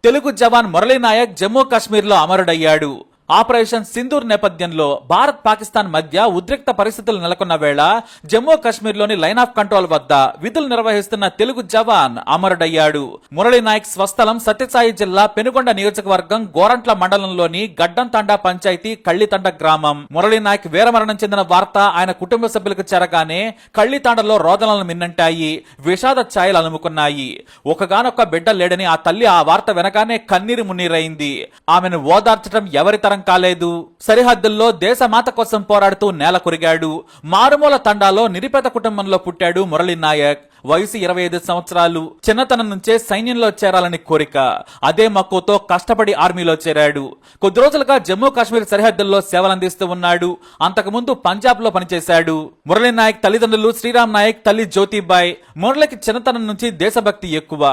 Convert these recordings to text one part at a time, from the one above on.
తెలుగు జవాన్ మురళీ నాయక్ జమ్మూ కాశ్మీర్లో అమరుడయ్యాడు. ఆపరేషన్ సింధూర్ నేపథ్యంలో భారత్ పాకిస్తాన్ మధ్య ఉద్రిక్త పరిస్థితులు నెలకొన్న వేళ జమ్మూ కాశ్మీర్లోని లైన్ ఆఫ్ కంట్రోల్ వద్ద విధులు నిర్వహిస్తున్న తెలుగు జవాన్ అమరుడయ్యాడు. మురళీ నాయక్ స్వస్థలం సత్యసాయి జిల్లా పెనుగొండ నియోజకవర్గం గోరంట్ల మండలంలోని గడ్డంతండా పంచాయతీ కళ్లితండ గ్రామం. మురళీ నాయక్ వీరమరణం చెందిన వార్త ఆయన కుటుంబ సభ్యులకు చేరగానే కళ్లితాండలో రోదనలు మిన్నంటాయి, విషాద ఛాయలు అలుముకున్నాయి. ఒకగానొక్క బిడ్డ లేడని ఆ తల్లి ఆ వార్త వెనగానే కన్నీరు మున్నీరైంది. ఆమెను ఓదార్చడం ఎవరి తరం కాలేదు. సరిహద్దుల్లో దేశమాత కోసం పోరాడుతూ నేల కొరిగాడు. మారుమూల తండాలో నిరుపేద కుటుంబంలో పుట్టాడు మురళీ నాయక్. వయసు 25 సంవత్సరాలు. చిన్నతనం నుంచే సైన్యంలో చేరాలని కోరిక. అదే మక్కువతో కష్టపడి ఆర్మీలో చేరాడు. కొద్ది రోజులుగా జమ్మూ కాశ్మీర్ సరిహద్దుల్లో సేవలందిస్తూ ఉన్నాడు. అంతకుముందు పంజాబ్ లో పనిచేశాడు. మురళీ నాయక్ తల్లిదండ్రులు శ్రీరామ్ నాయక్, తల్లి జ్యోతిబాయ్. మురళికి చిన్నతనం నుంచి దేశభక్తి ఎక్కువ.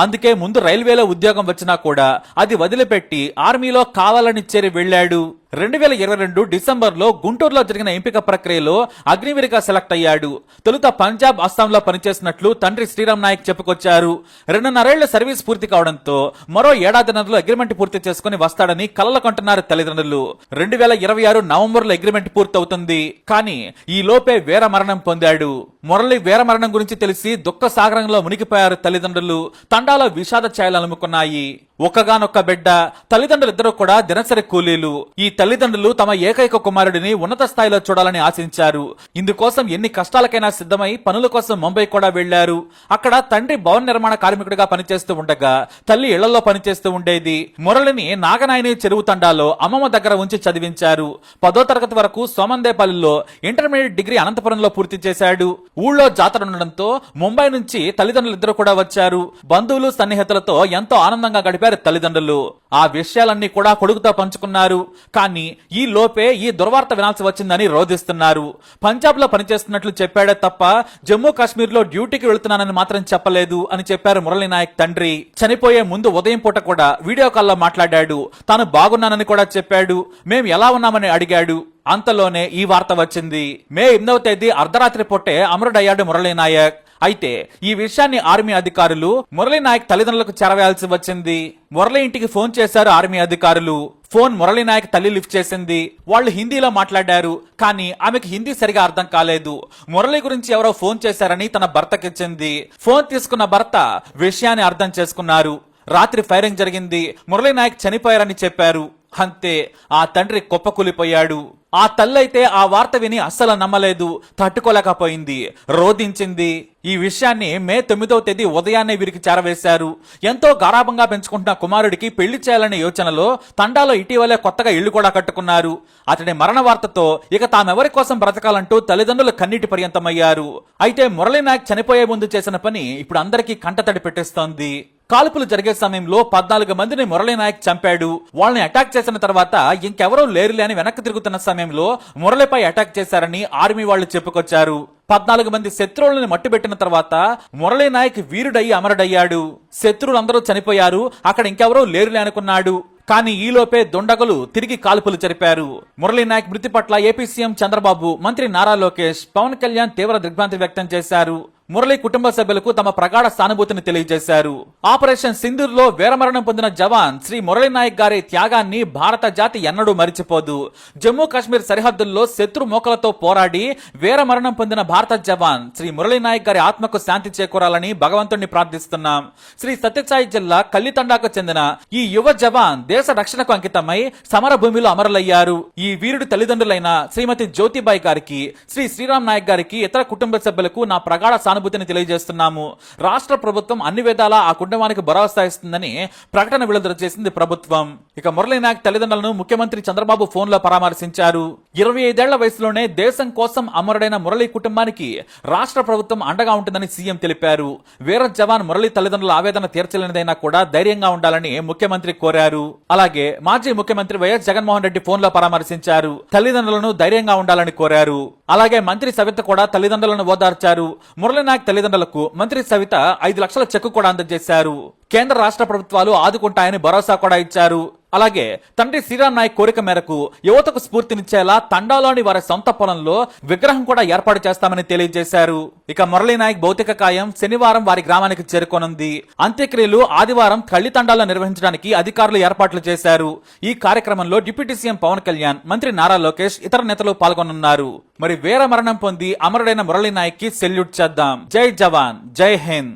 అందుకే ముందు రైల్వేలో ఉద్యోగం వచ్చినా కూడా అది వదిలిపెట్టి ఆర్మీలో కావాలని చేరి వెళ్లాడు. 2022 డిసెంబర్లో గుంటూరులో జరిగిన ఎంపిక ప్రక్రియలో అగ్నివీరుగా సెలెక్ట్ అయ్యాడు. తొలుత పంజాబ్, అస్సాంలో పనిచేసినట్లు తండ్రి శ్రీరామ్ నాయక్ చెప్పుకొచ్చారు. 2.5 సర్వీస్ పూర్తి కావడంతో మరో ఏడాదిన్నరలో అగ్రిమెంట్ పూర్తి చేసుకుని వస్తాడని కలలు కంటున్నారు తల్లిదండ్రులు. 2026 నవంబర్లో అగ్రిమెంట్ పూర్తవుతుంది. కానీ ఈ లోపే వీరమరణం పొందాడు. మురళి వీరమరణం గురించి తెలిసి దుఃఖ సాగరంలో మునిగిపోయారు తల్లిదండ్రులు. తండాలో విషాద ఛాయలు అలుముకున్నాయి. ఒక్కగానొక్క బిడ్డ. తల్లిదండ్రులిద్దరూ కూడా దినసరి కూలీలు. ఈ తల్లిదండ్రులు తమ ఏకైక కుమారుడిని ఉన్నత స్థాయిలో చూడాలని ఆశించారు. ఇందుకోసం ఎన్ని కష్టాలకైనా సిద్ధమై పనుల కోసం ముంబై కూడా వెళ్లారు. అక్కడ తండ్రి భవన నిర్మాణ కార్మికుడిగా పనిచేస్తూ ఉండగా తల్లి ఇళ్లలో పనిచేస్తూ ఉండేది. మురళిని నాగనాయని చెరువు తండాలో అమ్మమ్మ దగ్గర ఉంచి చదివించారు. 10వ తరగతి వరకు సోమందేపల్లిలో, ఇంటర్మీడియట్ డిగ్రీ అనంతపురంలో పూర్తి చేశాడు. ఊళ్ళో జాతర ఉండడంతో ముంబై నుంచి తల్లిదండ్రులిద్దరూ కూడా వచ్చారు. బంధువులు సన్నిహితులతో ఎంతో ఆనందంగా గడిపారు తల్లిదండ్రులు. ఆ విషయాలన్నీ కూడా కొడుకుతో పంచుకున్నారు. కానీ ఈ లోపే ఈ దుర్వార్త వినాల్సి వచ్చిందని రోధిస్తున్నారు. పంజాబ్ లో పనిచేస్తున్నట్లు చెప్పాడే తప్ప జమ్మూ కాశ్మీర్ లో డ్యూటీకి వెళుతున్నానని మాత్రం చెప్పలేదు అని చెప్పారు మురళీ నాయక్ తండ్రి. చనిపోయే ముందు ఉదయం పూట కూడా వీడియో కాల్లో మాట్లాడాడు. తాను బాగున్నానని కూడా చెప్పాడు. మేం ఎలా ఉన్నామని అడిగాడు. అంతలోనే ఈ వార్త వచ్చింది. మే 8వ తేదీ అర్ధరాత్రి పూటే అమరుడయ్యాడు మురళీ నాయక్. అయితే ఈ విషయాన్ని ఆర్మీ అధికారులు మురళీ నాయక్ తల్లిదండ్రులకు చేరవేయాల్సి వచ్చింది. మురళి ఇంటికి ఫోన్ చేశారు ఆర్మీ అధికారులు. ఫోన్ మురళీ నాయక్ తల్లి లిఫ్ట్ చేసింది. వాళ్ళు హిందీలో మాట్లాడారు. కానీ ఆమెకు హిందీ సరిగా అర్థం కాలేదు. మురళి గురించి ఎవరో ఫోన్ చేశారని తన భర్తకిచ్చింది. ఫోన్ తీసుకున్న భర్త విషయాన్ని అర్థం చేసుకున్నారు. రాత్రి ఫైరింగ్ జరిగింది, మురళీ నాయక్ చనిపోయారని చెప్పారు. అంతే, ఆ తండ్రి కుప్పకూలిపోయాడు. ఆ తల్లైతే ఆ వార్త విని అస్సలు నమ్మలేదు, తట్టుకోలేకపోయింది, రోధించింది. ఈ విషయాన్ని మే 9వ తేదీ ఉదయాన్నే వీరికి చేరవేశారు. ఎంతో గారాభంగా పెంచుకుంటున్న కుమారుడికి పెళ్లి చేయాలనే యోచనలో తండాలో ఇటీవలే కొత్తగా ఇళ్లు కూడా కట్టుకున్నారు. అతడి మరణ వార్తతో ఇక తామెవరి కోసం బ్రతకాలంటూ తల్లిదండ్రులు కన్నీటి పర్యంతమయ్యారు. అయితే మురళీ నాయక్ చనిపోయే ముందు చేసిన పని ఇప్పుడు అందరికీ కంటతడి పెట్టిస్తోంది. కాల్పులు జరిగే సమయంలో 14 మందిని మురళీ నాయక్ చంపాడు. వాళ్ళని అటాక్ చేసిన తర్వాత ఇంకెవరూ లేరులే అని వెనక్కి తిరుగుతున్న సమయంలో మురళిపై అటాక్ చేశారని ఆర్మీ వాళ్ళు చెప్పుకొచ్చారు. 14 మంది శత్రువులను మట్టుబెట్టిన తర్వాత మురళీ నాయక్ వీరుడయ్యి అమరుడయ్యాడు. శత్రువులందరూ చనిపోయారు, అక్కడ ఇంకెవరూ లేరులే అనుకున్నాడు. కానీ ఈలోపే దుండగులు తిరిగి కాల్పులు జరిపారు. మురళీ నాయక్ మృతి పట్ల ఏపీ సీఎం చంద్రబాబు, మంత్రి నారా లోకేష్, పవన్ కళ్యాణ్ తీవ్ర దిగ్భ్రాంతి వ్యక్తం చేశారు. మురళి కుటుంబ సభ్యులకు తమ ప్రగాఢ సానుభూతిని తెలియజేశారు. ఆపరేషన్ సింధూర్ లో వీరమరణం పొందిన జవాన్ శ్రీ మురళీ నాయక్ గారి త్యాగాన్ని భారత జాతి ఎన్నడూ మరిచిపోదు. జమ్మూ కాశ్మీర్ సరిహద్దుల్లో శత్రు మోకలతో పోరాడి వీరమరణం పొందిన భారత జవాన్ శ్రీ మురళీ నాయక్ గారి ఆత్మకు శాంతి చేకూరాలని భగవంతుణ్ణి ప్రార్థిస్తున్నాం. శ్రీ సత్యసాయి జిల్లా కల్లితండాకు చెందిన ఈ యువ జవాన్ దేశ రక్షణకు అంకితమై సమర భూమిలో అమరులయ్యారు. ఈ వీరుడి తల్లిదండ్రులైన శ్రీమతి జ్యోతిబాయి గారికి, శ్రీ శ్రీరామ్ నాయక్ గారికి, ఇతర కుటుంబ సభ్యులకు నా ప్రగాఢ సానుభూతిని తెలియజేస్తున్నాము. రాష్ట్ర ప్రభుత్వం అన్ని విధాలా ఆ కుటుంబానికి భరోసా ఇస్తుందని ప్రకటన విడుదల చేసింది ప్రభుత్వం. ఇక మురళీ నాయక్ తల్లిదండ్రులను ముఖ్యమంత్రి చంద్రబాబు ఫోన్ లో పరామర్శించారు. 25 ఏళ్ల వయసులోనే దేశం కోసం అమరుడైన మురళీ కుటుంబానికి రాష్ట్ర ప్రభుత్వం అండగా ఉంటుందని సీఎం తెలిపారు. వీర జవాన్ మురళీ తల్లిదండ్రుల ఆవేదన తీర్చలేనిదైనా కూడా ధైర్యంగా ఉండాలని ముఖ్యమంత్రి కోరారు. అలాగే మాజీ ముఖ్యమంత్రి వైఎస్ జగన్మోహన్ రెడ్డి ఫోన్ లో పరామర్శించారు. తల్లిదండ్రులను ధైర్యంగా ఉండాలని కోరారు. అలాగే మంత్రి సవిత కూడా తల్లిదండ్రులను ఓదార్చారు. మురళీ నాయక్ తల్లిదండ్రులకు మంత్రి సవిత 5 లక్షల చెక్కు కూడా అందజేశారు. కేంద్ర రాష్ట్ర ప్రభుత్వాలు ఆదుకుంటాయని భరోసా కూడా ఇచ్చారు. అలాగే తండ్రి శ్రీరామ్ నాయక్ కోరిక మేరకు యువతకు స్ఫూర్తినిచ్చేలా తండాలోని వారి సొంత పొలంలో విగ్రహం కూడా ఏర్పాటు చేస్తామని తెలియజేశారు. ఇక మురళీ నాయక్ భౌతిక కాయం శనివారం వారి గ్రామానికి చేరుకోనుంది. అంత్యక్రియలు ఆదివారం కళ్లి తండాలో నిర్వహించడానికి అధికారులు ఏర్పాట్లు చేశారు. ఈ కార్యక్రమంలో డిప్యూటీ సీఎం పవన్ కళ్యాణ్, మంత్రి నారా లోకేష్, ఇతర నేతలు పాల్గొనున్నారు. మరి వీర మరణం పొంది అమరుడైన మురళీ నాయక్ కి సెల్యూట్ చేద్దాం. జై జవాన్, జై హింద్.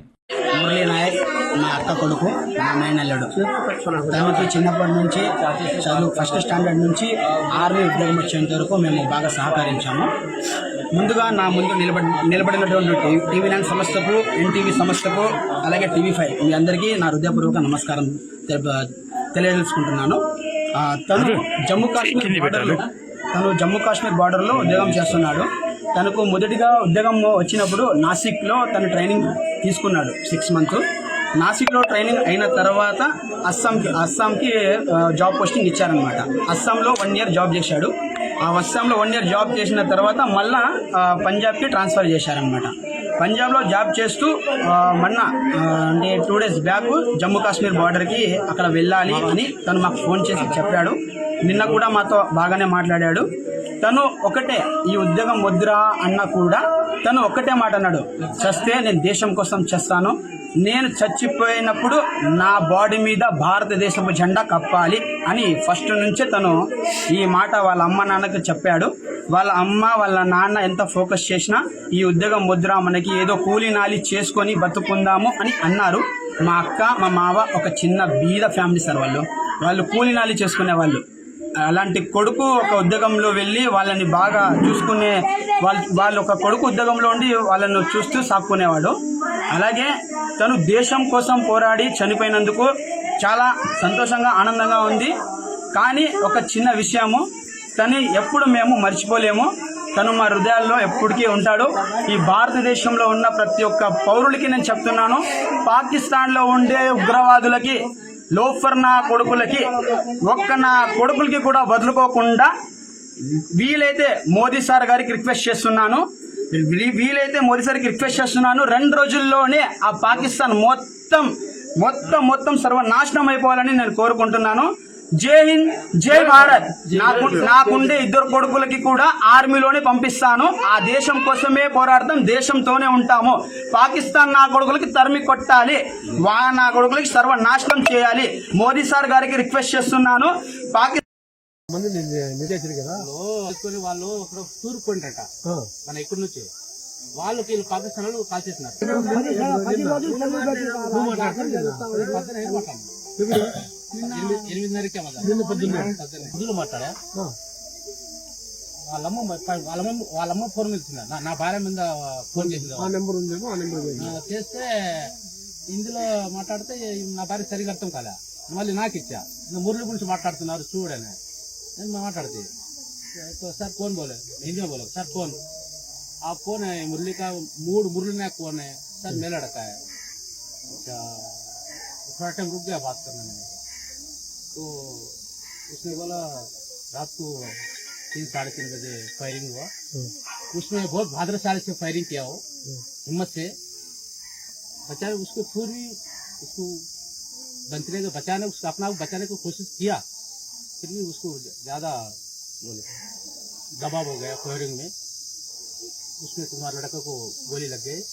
మురళీ నాయక్ మా అక్క కొడుకు, మా మేనల్లుడు. తనకి చిన్నప్పటి నుంచి చదువు ఫస్ట్ స్టాండర్డ్ నుంచి ఆర్మీ ఉద్యోగం వచ్చేంత వరకు మేము బాగా సహకరించాము. ముందుగా నా ముందు నిలబడినటువంటి టీవీ9 సంస్థకు, ఎన్టీవీ సంస్థకు, అలాగే టీవీ5 మీ అందరికీ నా హృదయపూర్వక నమస్కారం తెలియజేసుకుంటున్నాను. తను జమ్మూ కాశ్మీర్ బార్డర్లో ఉద్యోగం చేస్తున్నాడు. తనకు మొదటిగా ఉద్యోగం వచ్చినప్పుడు నాసిక్లో తను ట్రైనింగ్ తీసుకున్నాడు 6 months. నాసిక్లో ట్రైనింగ్ అయిన తర్వాత అస్సాంకి జాబ్ పోస్టింగ్ ఇచ్చారనమాట. అస్సాంలో 1 year జాబ్ చేశాడు. ఆ అస్సాంలో 1 year జాబ్ చేసిన తర్వాత మళ్ళా పంజాబ్కి ట్రాన్స్ఫర్ చేశారనమాట. పంజాబ్లో జాబ్ చేస్తూ మొన్న అంటే 2 days బ్యాక్ జమ్మూ కాశ్మీర్ బార్డర్కి అక్కడ వెళ్ళాలి అని తను మాకు ఫోన్ చేసి చెప్పాడు. నిన్న కూడా మాతో బాగానే మాట్లాడాడు. తను ఒకటే, ఈ ఉద్యోగం వద్దురా అన్న కూడా తను ఒక్కటే మాట అన్నాడు, చస్తే నేను దేశం కోసం చేస్తాను, నేను చచ్చిపోయినప్పుడు నా బాడీ మీద భారతదేశపు జెండా కప్పాలి అని ఫస్ట్ నుంచే తను ఈ మాట వాళ్ళ అమ్మ నాన్నకి చెప్పాడు. వాళ్ళ అమ్మ వాళ్ళ నాన్న ఎంత ఫోకస్ చేసినా ఈ ఉద్యోగం వద్దురా, మనకి ఏదో కూలీ నాలి చేసుకొని బతుకుందాము అని అన్నారు. మా అక్క మా మావ ఒక చిన్న బీద ఫ్యామిలీ సార్. వాళ్ళు కూలీ నాలి చేసుకునే వాళ్ళు. అలాంటి కొడుకు ఒక ఉద్యోగంలో వెళ్ళి వాళ్ళని బాగా చూసుకునే వాళ్ళు ఒక కొడుకు ఉద్యోగంలో ఉండి వాళ్ళను చూస్తూ సాక్కునేవాడు. అలాగే తను దేశం కోసం పోరాడి చనిపోయినందుకు చాలా సంతోషంగా ఆనందంగా ఉంది. కానీ ఒక చిన్న విషయము, తను ఎప్పుడు మేము మర్చిపోలేము. తను మా హృదయాల్లో ఎప్పటికీ ఉంటాడు. ఈ భారతదేశంలో ఉన్న ప్రతి ఒక్క పౌరులకి నేను చెప్తున్నాను, పాకిస్తాన్లో ఉండే ఉగ్రవాదులకి, లోఫర్ నా కొడుకులకి, నా కొడుకులకి కూడా వదులుకోకుండా వీలైతే మోదీ సార్ గారికి రిక్వెస్ట్ చేస్తున్నాను 2 రోజుల్లోనే ఆ పాకిస్తాన్ మొత్తం సర్వనాశనం అయిపోవాలని నేను కోరుకుంటున్నాను. జై హింద్, జై భారత్. నాకుండే 2 కొడుకులకి కూడా ఆర్మీలోనే పంపిస్తాను. ఆ దేశం కోసమే పోరాడతాం, దేశంతోనే ఉంటాము. పాకిస్తాన్ నా కొడుకులకి తరిమి కొట్టాలి, నా కొడుకులకి సర్వనాశనం చేయాలి. మోదీ సార్ గారికి రిక్వెస్ట్ చేస్తున్నాను. వాళ్ళు తూర్పు పోయింటట మన ఇక్కడి నుంచి వాళ్ళు వీళ్ళు పాకిస్తాన్ వాళ్ళు కాల్ చేస్తున్నారు. 8:30కే పొద్దున్న మాట్లాడా. వాళ్ళమ్మ ఫోన్ ఇచ్చింది, నా భార్య మీద ఫోన్ చేసింది. చేస్తే ఇందులో మాట్లాడితే నా భార్య సరిగా అర్థం కాలే. మళ్ళీ నాకు ఇచ్చా, మురళి గురించి మాట్లాడుతున్నారు చూడని నేను మాట్లాడితే, సార్ ఫోన్ बोले हिंदी में बोले, सर फोन आप कौन है? मुरली का मुरली नायक कौन है? सर मेरा लड़का है। अच्छा, थोड़ा टाइम रुक गया बात करने में, तो उसने बोला रात को 3-3:30 बजे फायरिंग हुआ। उसमें बहुत भाद्रशाली से फायरिंग किया हो, हिम्मत से बचाने, उसको पूरी उसको बचाने उसको अपना बचाने की कोशिश किया, फिर भी उसको ज्यादा बोले दबाव हो गया फायरिंग में। उसमें तुम्हारे लड़का को गोली लग गई।